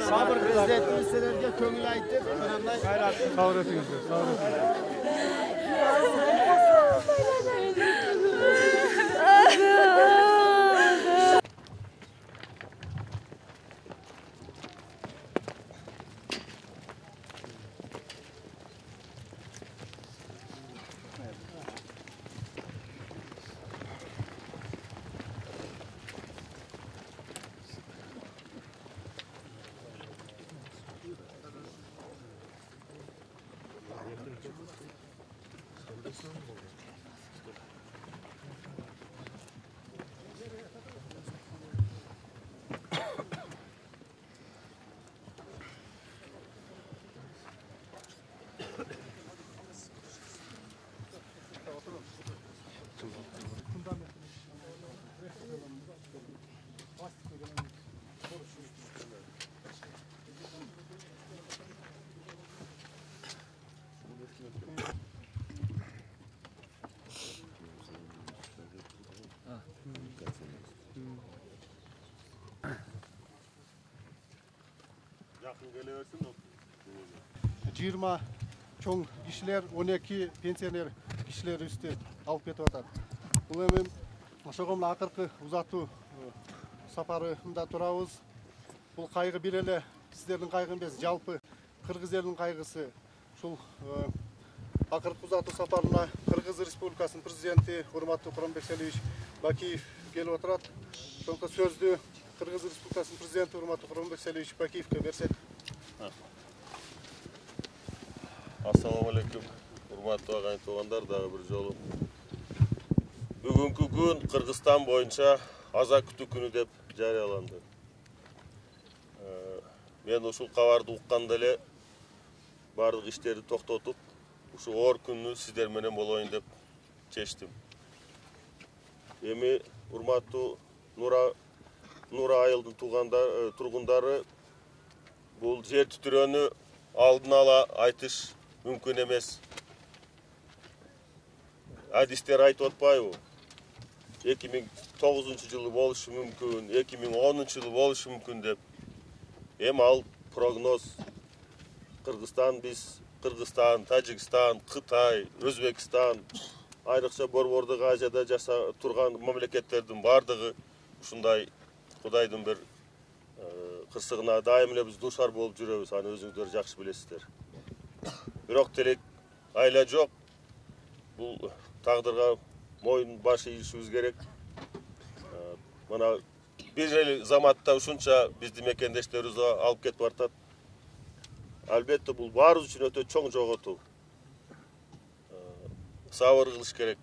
Sabır prezidentimiz sizlerge köngül aytып, Sağ etiniz. Yakın geliversin o. 20 çoğun kişiler, 12 pensioner kişiler üstü alıp ketip atat. Бұл эми ошогомун акыркы узатуу сапарында турабыз. Бұл кайгы бир эле сиздердин кайгы эмес, жалпы кыргыз элинин кайгысы. Ушул акыркы узатуу сапарына Кыргыз Республикасынын президенти урматтуу Куранбек Селиевич Бакиев келип отурат. Ошондуктан сөздү Кыргыз Республикасынын президенти урматтуу Куранбек Селиевич Бакиевке берсек. Assalamu alaikum. Урматтуу агайын туугандар, дагы бир жолу. Бүгүнкү күн Кыргызстан боюнча аза күтүү күнү деп жарыяланды. Мен ушул кабарды укканда эле бардык иштерди токтотуп, ушул оор күнү сиздер менен болоюн деп чечтим. Эми урматтуу Нура айылдын тургундары бул жер түтүрөөнү алдын ала айтыш мүмкүн эмес. Адистер айтып атпайбы? 2009 жылы болушу мүмкүн, 2010 жылы болушу мүмкүн деп. Эми ал прогноз. Кыргызстан, Тажикстан, Кытай, Өзбекстан, айрыкча Борбордук Азияда жаша турган мамлекеттердин бардыгы ушундай Кудайдын бир кырсыгына дайым эле биз душар болуп жүрөбүз, аны өзүңүздөр жакшы билесиздер. Бирок телек айла жок. Бул тагдырга моюн баш ийишибиз керек. Мына бир эл заматта ушунча биздин мекендештерибиз алып кетип бартат. Албетте бул баарыбыз үчүн өтө чоң жоготуу. Сабыр кылыш керек.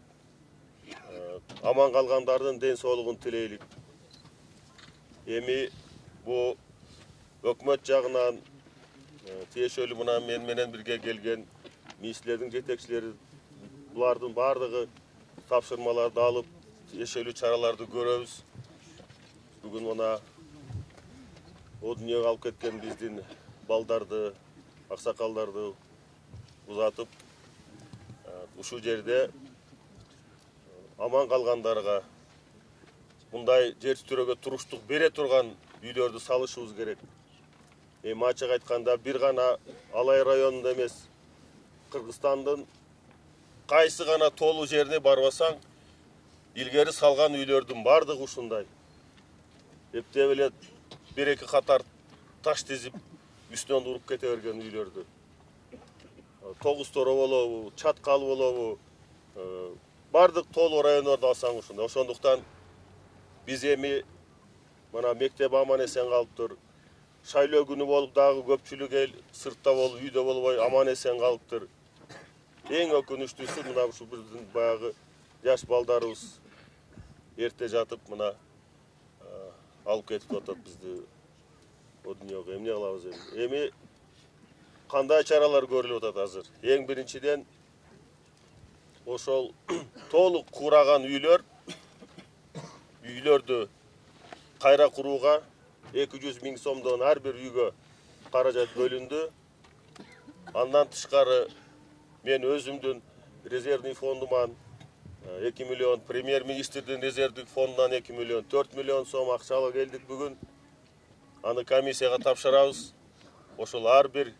Аман калгандардын ден соолугун тилейлик. Эми бу өкмөт жагынан тиешелүү мына мен менен бирге келген министрлердин жетекчилери булардын бардыгы тапшырмаларды алып, тиешелүү чараларды көрөбүз. Бүгүн мына о дүйнөгө алып кеткен биздин балдарды, аксакалдарды узатып, ушул жерде аман калгандарга мындай жер түтүрөөгө туруштук бере турган үйлөрдү салышыбыз керек. Эми ачык айтканда бир гана Алай районунда эмес, Кыргызстандын кайсы гана тоолуу жерине барбасаң, илгери салган үйлөрдүн бардыгы ушундай. Эптеп эле бир-эки катар таш тизип, үстүнөн уруп кете берген үйлөрдү. 9 торо болобу, чаткал болобу, бардык тоолуу райондорду алсаң ушундай. Ошондуктан биз эми мына мектеп аман эсен калыптыр. Шайлоо күнү болуп дагы көпчүлүк эл сыртта болуп, үйдө болбой аман эсен калыптыр. Эң өкүнүчтүүсү мына ушу биздин баягы жаш балдарыбыз эрте жатып мына алып кетип атат бизди о дүйнөгө. Эмне кылабыз эми? Эми kандай çaralar görülüp atat hazır. Eң birinciden oşol toluk kuragan üylördü kayra kuruga 200 000 somdon her bir üyge karajat bölündü. Andan tışkarı men özümdün rezervni fonduman 2 milyon, Premier Minister'din rezervdük fondundan 2 milyon, 4 milyon som akçalı geldik bugün. Anı komissiyaga tapşırabız. Oşol har bir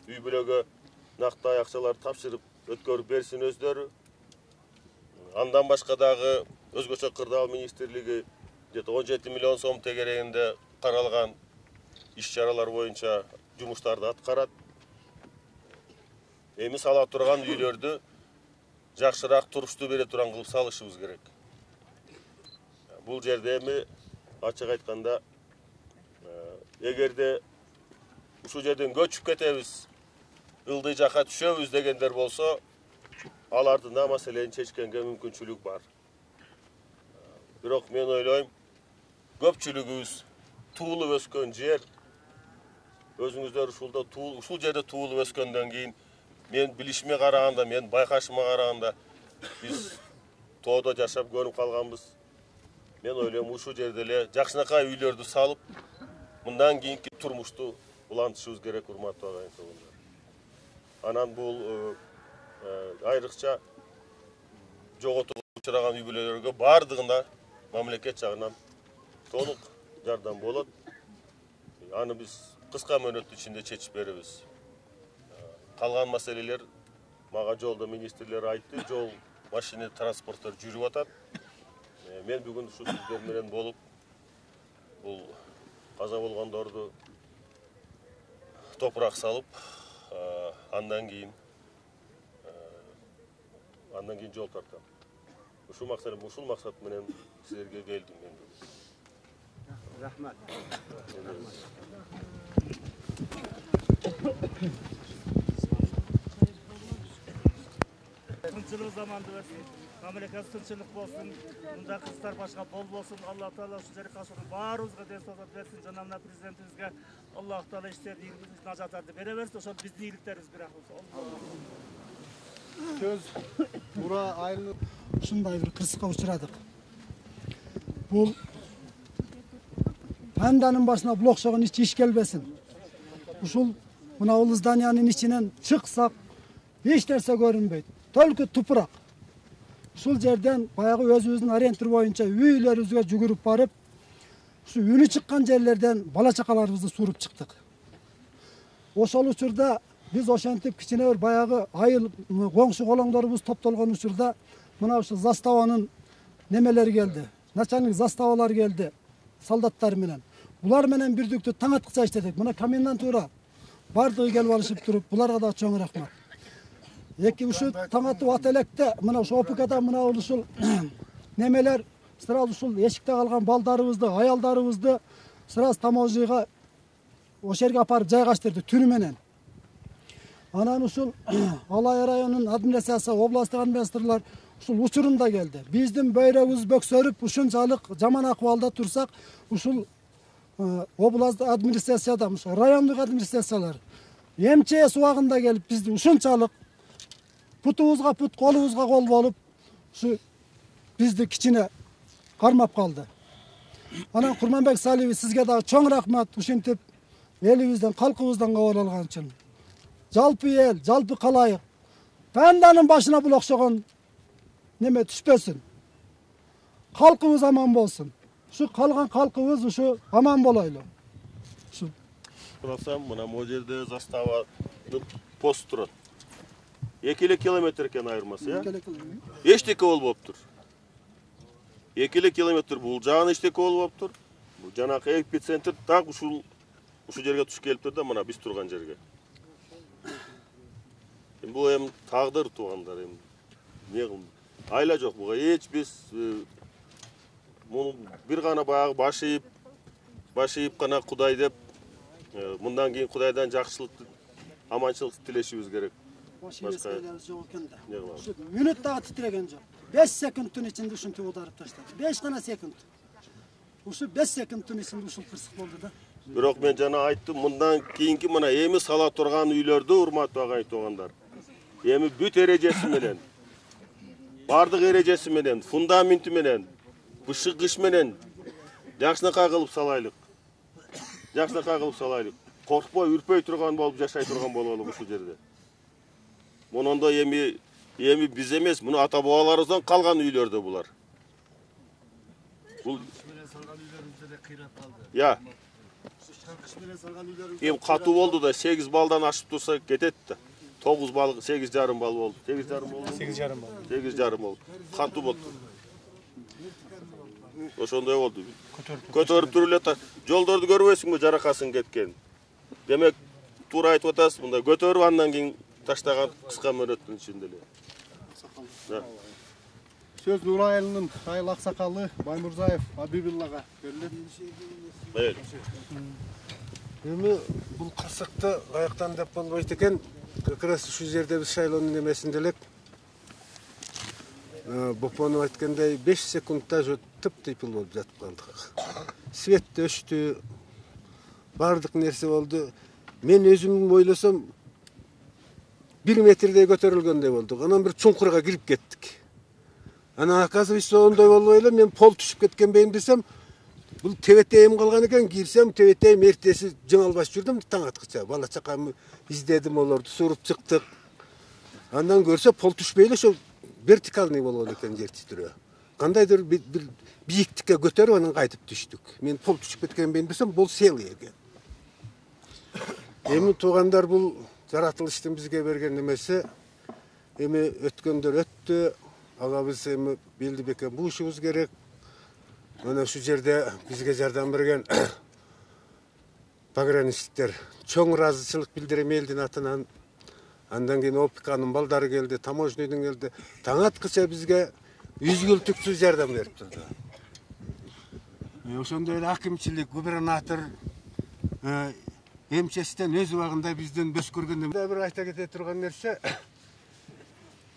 üy bölöge naktay akçalar tapşırıp ötkörüp bersin özdörü. Andan başka dagı Özgöçe Kırdaal Ministerligi 17 milyon som tegereğinde karalgan iş çaralar boyunca jumuştарды atkarat. Emi sala turgan üylördü жақшырақ турушты бере туран кылып салышыбыз керек. Бул жерде эми ачык айтканда эгерде ушул жерден көчүп кетебиз, ылдый жака түшөбүз дегендер болсо, алардын да маселени чечкенге мүмкүнчүлүк бар. Бирок мен ойлойм, көпчүлүгүбүз туулуп өскөн жер, өзүңүздөр ушул жерде туулуп өскөндөн кийин мен билишиме караганда, мен байкашыма караганда биз тоодо жашап көрүп калганбыз. Мен ойлойм ушул жерде эле жакшынакай үйлөрдү салып, мындан кийинки турмушту улантышыбыз керек, урматтуу агайын туугандар. Анан бул айрыкча жоготууга учураган үй бүлөлөргө бардыгына мамлекет жагынан толук жардам болот. Аны биз кыска мөөнөт ичинде чечип беребиз. Калган маселелер мага жолдо министрлер айтты, жол машина транспорттор жүрүп атат. Мен бүгүн ушул сиздер менен болуп, бул каза болгондорду топурак салып, андан кийин жол тартам. Ушул максат менен силерге келдим мен. Рахмат. Тынчылык заманды берсин, мамлекет тынчылык болсун, мында кыздар башка бол болсун. Аллах Таала ушул жерге кашырып баарыбызга денсаулык берсин. Жана мына президентибизге Аллах Таала иштерди нажаттарды бере берсин. Ошол биздин ийгиликтерибиз бирок болсо. Көз бура айылы ушундай бир кырсыкка учурадык. Бул панданын башына бул окшогон иш келбесин. Ушул мына бул зданиянын ичинен чыксак эч нерсе көрүнбөйт. Только тупурак. Ушул жерден баягы өзүбүздүн ориентир боюнча үйлөрүбүзгө жүгүрүп барып, ушу үнү чыккан жерлерден бала чакаларыбызды сууруп чыктык. Ошол учурда биз ошентип кичине бир баягы айыл коңшу колоңдорубуз топтолгон учурда мына ушул заставанын немелери келди. Начальник заставалар келди солдаттар менен. Булар менен бирдиктүү таң аткыча иштедик. Мына комендантура бардыгы келип алышып туруп, буларга да чоң рахмат. Эки ушул таң атып ат электе мына ушул ОПКда мына ушул немелер сразу ушул эшикте калган балдарыбызды, аялдарыбызды сразу таможняга ошол жерге апарып жайгаштырды түнү менен. Анан ушул Алай районунун администрация, областтык администраторлор ушул учурунда келди. Биздин бөйрөгүбүз бөксөрүп, ушунчалык жаман акыбалда турсак, ушул областтык администрацияда, райондук администрациялар МЧС убагында келип бизди ушунчалык путубузга пут, колубузга кол болуп, ушу бизди кичине кармап калды. Анан Курманбек Салиев сизге дагы чоң рахмат, ушинтип элибизден, калкыбыздан кабыл алган үчүн. Жалпы эл, жалпы калайык панданын башына бул окшогон неме түшпөсүн. Калкыбыз аман болсун. Ушу калган калкыбыз ушу аман болойлу. Ушу Курасам, мына могу жерде застава пост турат. 2 километр экен айырмасы, эчтеке болбоптур. 2 километр бул жагын эчтеке болбоптур. Бул жанакы эпицентр так ушул жерге туш келиптир да, мына биз турган жерге. Бул эми тагдыр туугандар, эми эмне кылым? Айла жок буга, эч биз муну бир гана баягы баш ийип гана Кудай деп, мындан кийин Кудайдан жакшылык, аманчылык тилешибиз керек. Башка жок экен да. эмне кылабыз? Ушу мүнөт дагы титиреген жок. 5 секундтун ичинде ушинтип ударып таштады. 5 гана секунд. Ушу 5 секундтун ичинде ушул кырсык болду да. Бирок мен жана айттым, мындан кийинки мына эми сала турган үйлөрдү, урматтуу агай туугандар. Эми бүт эрежеси менен, бардык эрежеси менен, фундаменти менен, бышыгыш менен жакшынакай кылып салайлык. Жакшынакай кылып салайлык. Коркпой, үрпөй турган болуп жашай турган бололу ушул жерде. Мунунда эми биз эмес, муну ата бабаларыбыздан калган үйлөрдө булар. Бул я эми катуу болду да 8 балдан ашып турса кетет да. 9 бал, 8,5 бал болду. 8,5 болду. 8,5 болду. 8,5 болду. Катуу болду. Ошондой болду. Көтөрүп туруп эле жолдорду көрбөйсүңбү, жаракасын кеткен. Демек, туура айтып атасыз, мындай көтөрүп андан кийин таштаган кыска мөөнөттүн ичинде эле. Сөз Нура айылынын айыл аксакалы Баймурзаев Абибуллага берилет. Эми бул кырсыкты каяктан деп болбойт экен. Как раз ушул жерде биз шайлоонун эмесинде элек Бопонов айткандай 5 секундта тып-тыйпыл болуп жатып калдык. Свет өчтү, бардык нерсе болду. Мен өзүм ойлосом 1 метрдей көтөрүлгөндөй болдук. Анан бир чуңкурга кирип кеттик. Анан оказывается ондой болбой эле мен пол түшүп кеткенбейм десем, бул тебетейим калган экен, кирсем тебетейим эртеси жыңалбаш жүрдүм таң аткыча. Бала чакамды издедим, олорду суруп чыктык. Андан көрсө пол түшпөй эле ошо вертикальный болгон экен жер титирөө. Кандайдыр бир бийиктикке көтөрүп анан кайтып түштүк. Мен пол түшүп кеткенбейм десем, бул целый экен. Эми туугандар бул жаратылыштын бизге берген немеси. Эми өткөндөр өттү. Агабыз эми белди бекем буушубуз керек. Мына ушул жерде бизге жардам берген пограничниктер чоң ыраазычылык билдирем элдин атынан. Андан кийин ОПКнын балдары келди, таможнойдун келди. Таң аткыча бизге үзгүлтүксүз жардам берип турду. Ошондой эле акимчилик, губернатор МЧСтен өз убагында бизден бөс көргөндөн бир айта кете турган нерсе,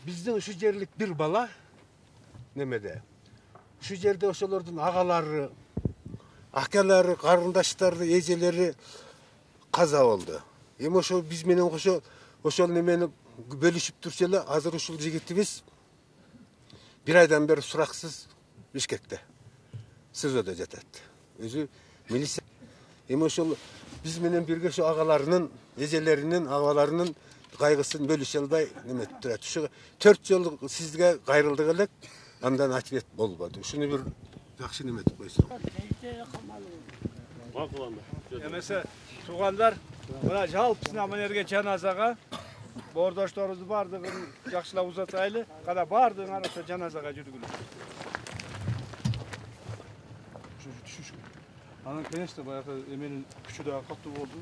биздин ушул жерлик бир бала немеде. Ушул жерде ошолордун агалары, акалары, карындаштары, эжелери каза болду. Эми ошол биз менен кошо ошол немени бөлүшүп турчу эле, азыр ушул жигитибиз 1 айдан бери сураксыз Бишкекте. СИЗОдо жатат. Өзү милиция. Эми ошол биз менен бирге ошо агаларынын, эжелеринин, абаларынын кайгысын бөлүшө албай неметип турат. Ушу 4 жолу сизге кайрылдык элек, андан ответ болбоду. Ушуну бир жакшы неметип койсоң. Эмесе туугандар, мына жалпысына менерге жаназага боордошторубузду бардыгын жакшылап узатайлы. Кана бардыгын ошо жаназага жүргүлө. Анан конечно баягы эменин күчү да катуу болду.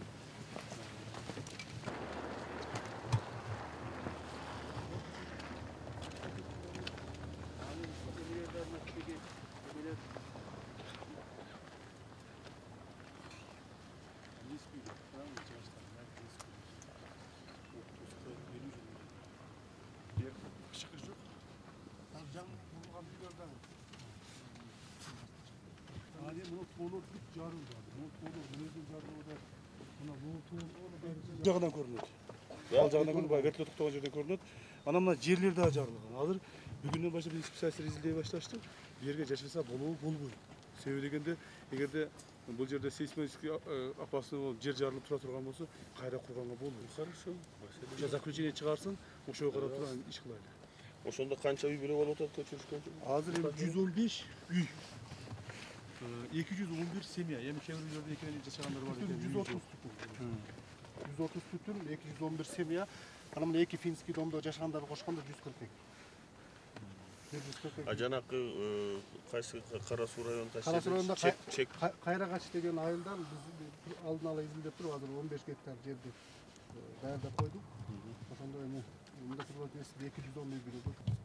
Жагынан көрүнөт. Ал жагынан көрүнөт, баягы вертолет токтогон жерден көрүнөт. Анан мына жерлер да жарылган. Азыр бүгүндөн баштап биз специалисттер изилдей башташтык. Бу жерге жашаса болбойт. Себеби дегенде, эгерде бул жерде сейсмический опасный болуп жер жарылып тура турган болсо, кайра курганга болбойт. Хорошо. Ошо заключение чыгарсын, ошого карап тура иш кылайлы. Ошондо канча үй бүлө болуп атат көчүрүшкөн? Азыр 115 үй. 211 семья. Эми кээ бир үйлөрдө экенин жашагандар бар экен. 130 түтүн. 130 түтүн, 211 семья. Анан мына 2 финский домдо жашагандарды кошкондо 142. Жанакы кайсы Кара Суу районунда Кара Суу районунда чек Кайрагач деген айылдан биз алдын ала изилдеп туруп азыр 15 гектар жерди даярдап койдук. Ошондо эми мында турган 210 үй бүлө.